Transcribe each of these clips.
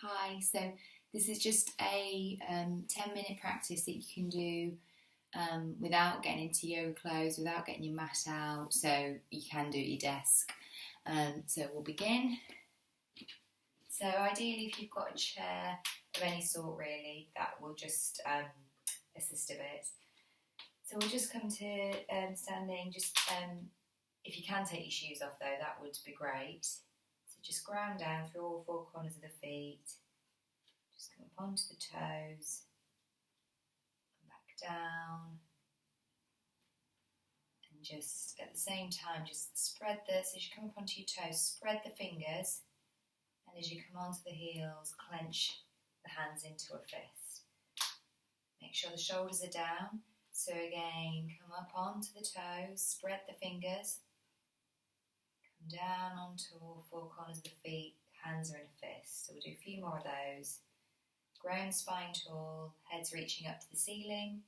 Hi, so this is just a 10-minute practice that you can do without getting into yoga clothes, without getting your mat out, so you can do it at your desk. So we'll begin. So ideally if you've got a chair of any sort really, that will just assist a bit. So we'll just come to standing, if you can take your shoes off though, that would be great. So just ground down through all four corners of the feet. Just come up onto the toes, and back down. And just at the same time, just spread this, as you come up onto your toes, spread the fingers. And as you come onto the heels, clench the hands into a fist. Make sure the shoulders are down. So again, come up onto the toes, spread the fingers. Come down onto all four corners of the feet, hands are in a fist. So we'll do a few more of those. Ground spine tall, heads reaching up to the ceiling.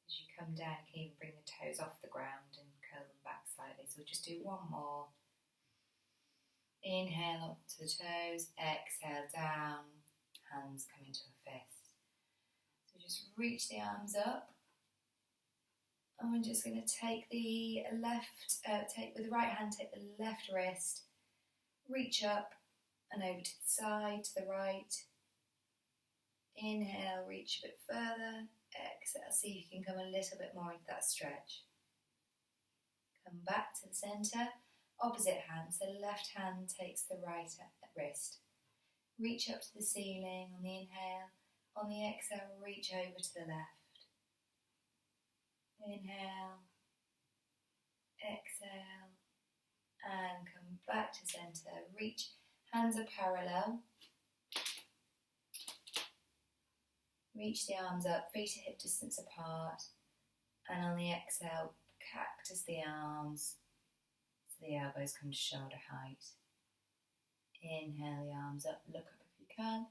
As you come down, you can even bring the toes off the ground and curl them back slightly. So we'll just do one more. Inhale up to the toes, exhale down, hands come into a fist. So just reach the arms up. And we're just going to take the with the right hand, take the left wrist, reach up and over to the side, to the right. Inhale, reach a bit further. Exhale, see if you can come a little bit more into that stretch. Come back to the centre. Opposite hand, so left hand takes the right wrist. Reach up to the ceiling on the inhale. On the exhale, reach over to the left. Inhale, exhale, and come back to centre. Reach, hands are parallel. Reach the arms up, feet at hip distance apart. And on the exhale, cactus the arms. So the elbows come to shoulder height. Inhale the arms up, look up if you can.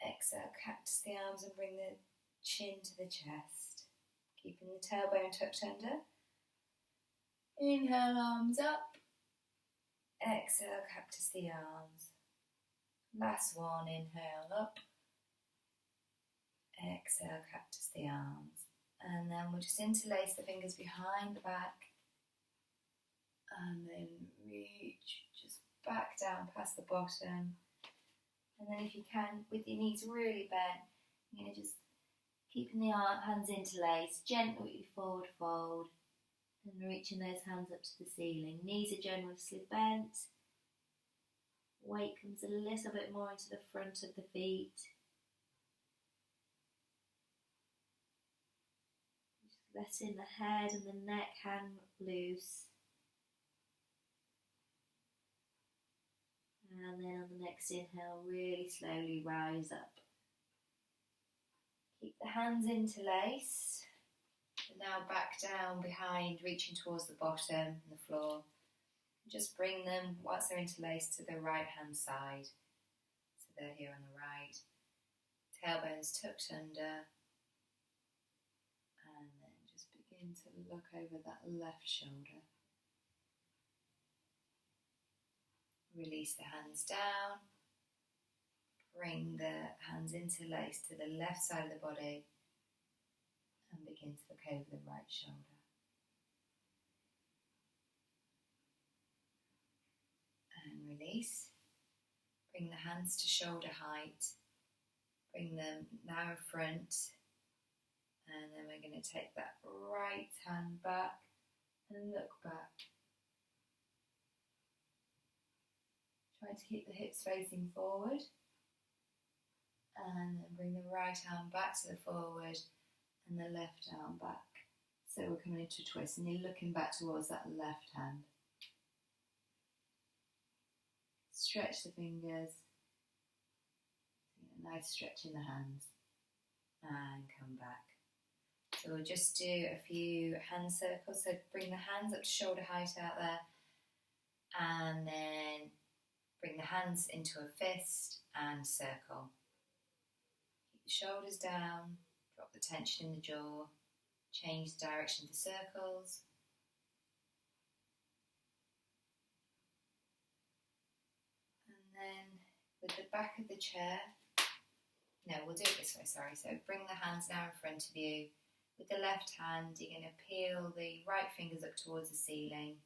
Exhale, cactus the arms and bring the chin to the chest. Keeping the tailbone tucked under. Inhale, arms up. Exhale, cactus the arms. Last one, inhale up. Exhale, cactus the arms. And then we'll just interlace the fingers behind the back. And then reach just back down past the bottom. And then if you can, with your knees really bent, you're going to just keeping the hands interlaced, gently forward fold, and reaching those hands up to the ceiling. Knees are generously bent. Weight comes a little bit more into the front of the feet. Just letting the head and the neck hang loose. And then on the next inhale, really slowly rise up. Keep the hands interlaced. And now back down behind, reaching towards the bottom and the floor. Just bring them, once they're interlaced, to the right hand side. So they're here on the right. Tailbones tucked under. And then just begin to look over that left shoulder. Release the hands down. Bring the hands interlaced to the left side of the body and begin to look over the right shoulder. And release. Bring the hands to shoulder height. Bring them now front. And then we're going to take that right hand back and look back. Try to keep the hips facing forward. And then bring the right arm back to the forward and the left arm back. So we're coming into a twist and you're looking back towards that left hand. Stretch the fingers. Nice stretch in the hands. And come back. So we'll just do a few hand circles. So bring the hands up to shoulder height out there. And then bring the hands into a fist and circle. Keep the shoulders down, drop the tension in the jaw. change the direction of the circles. And then with the back of the chair, no, we'll do it this way, sorry. So bring the hands now in front of you. With the left hand, you're going to peel the right fingers up towards the ceiling.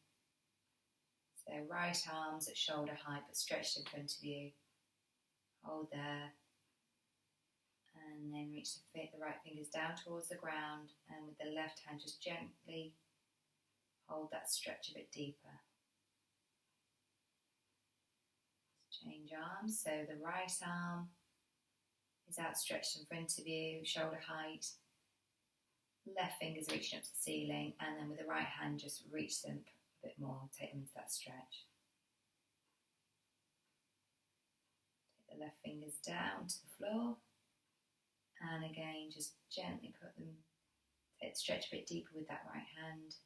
So right arms at shoulder height but stretched in front of you. Hold there. And then reach the right fingers down towards the ground, and with the left hand just gently hold that stretch a bit deeper. Change arms, so the right arm is outstretched in front of you, shoulder height. Left fingers reaching up to the ceiling, and then with the right hand just reach them a bit more, take them into that stretch. Take the left fingers down to the floor, and again just gently put them, take the stretch a bit deeper with that right hand,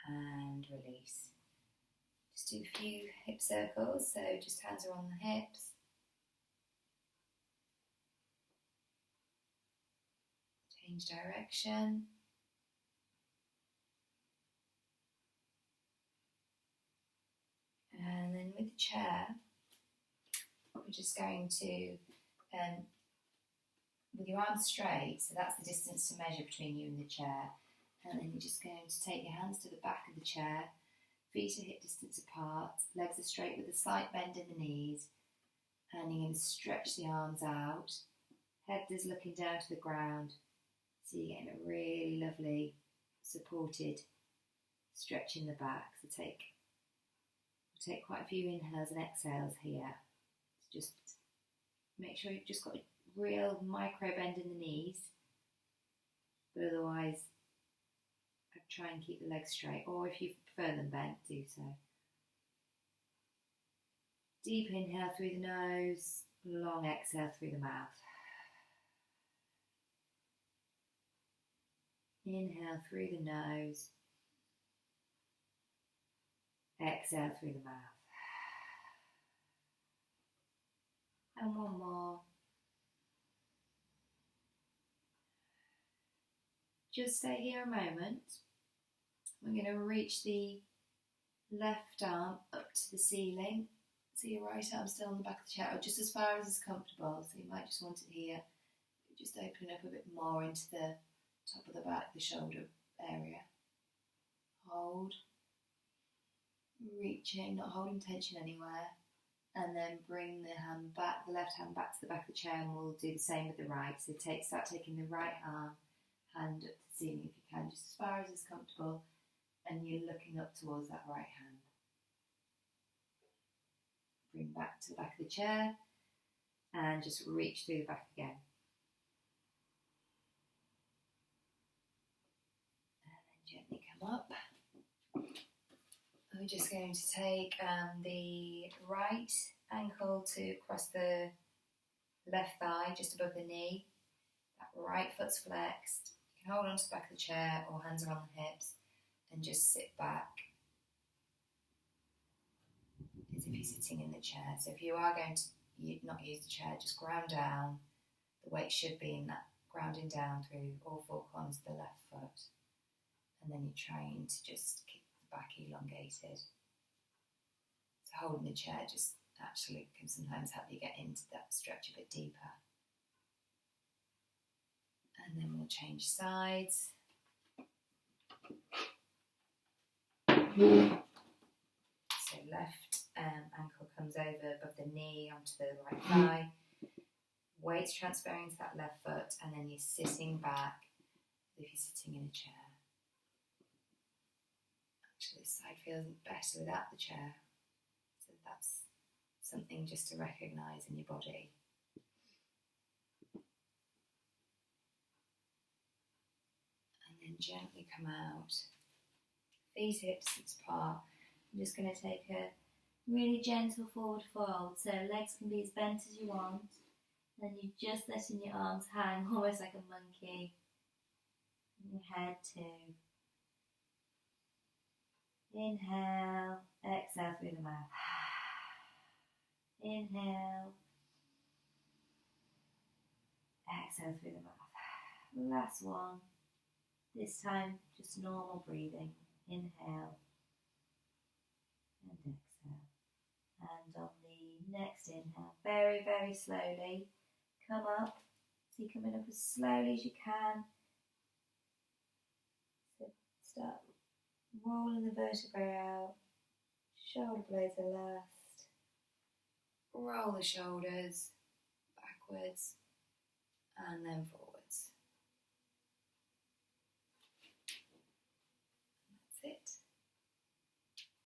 and release. Just do a few hip circles, so just hands are on the hips. Change direction. And then with the chair, we're just going to, with your arms straight, so that's the distance to measure between you and the chair. And then you're just going to take your hands to the back of the chair, feet are hip distance apart, legs are straight with a slight bend in the knees, and you're going to stretch the arms out, head is looking down to the ground, so you're getting a really lovely supported stretch in the back. So take quite a few inhales and exhales here. Just make sure you've just got a real micro bend in the knees, but otherwise I'd try and keep the legs straight, or if you prefer them bent, do so. Deep inhale through the nose, long exhale through the mouth. Inhale through the nose, exhale through the mouth. And one more. Just stay here a moment. We're going to reach the left arm up to the ceiling. So your right arm still on the back of the chair, or just as far as is comfortable. So you might just want it here. Just open up a bit more into the top of the back, the shoulder area. Hold. Reaching, not holding tension anywhere. And then bring the hand back, the left hand back to the back of the chair, and we'll do the same with the right. So start taking the right arm, hand up to the ceiling if you can, just as far as is comfortable, and you're looking up towards that right hand. Bring back to the back of the chair, and just reach through the back again. And then gently come up. We're just going to take the right ankle to cross the left thigh, just above the knee. That right foot's flexed. You can hold on to the back of the chair or hands are on the hips and just sit back as if you're sitting in the chair. So if you are going to not use the chair, just ground down. The weight should be in that grounding down through all four corners of the left foot. And then you're trying to just keep the back elongated. So holding the chair just actually can sometimes help you get into that stretch a bit deeper. And then we'll change sides. So left ankle comes over above the knee onto the right thigh. Weight's transferring to that left foot, and then you're sitting back as if you're sitting in a chair. Actually, this side feels better without the chair. So that's something just to recognise in your body. And then gently come out. Feet hip distance apart. I'm just going to take a really gentle forward fold, so legs can be as bent as you want. Then you're just letting your arms hang almost like a monkey. And your head too. Inhale, exhale through the mouth. Inhale, exhale through the mouth. Last one. This time, just normal breathing. Inhale and exhale. And on the next inhale, very, very slowly, come up. So you're coming up as slowly as you can. So start rolling the vertebrae out. Shoulder blades are last. Roll the shoulders backwards and then forward.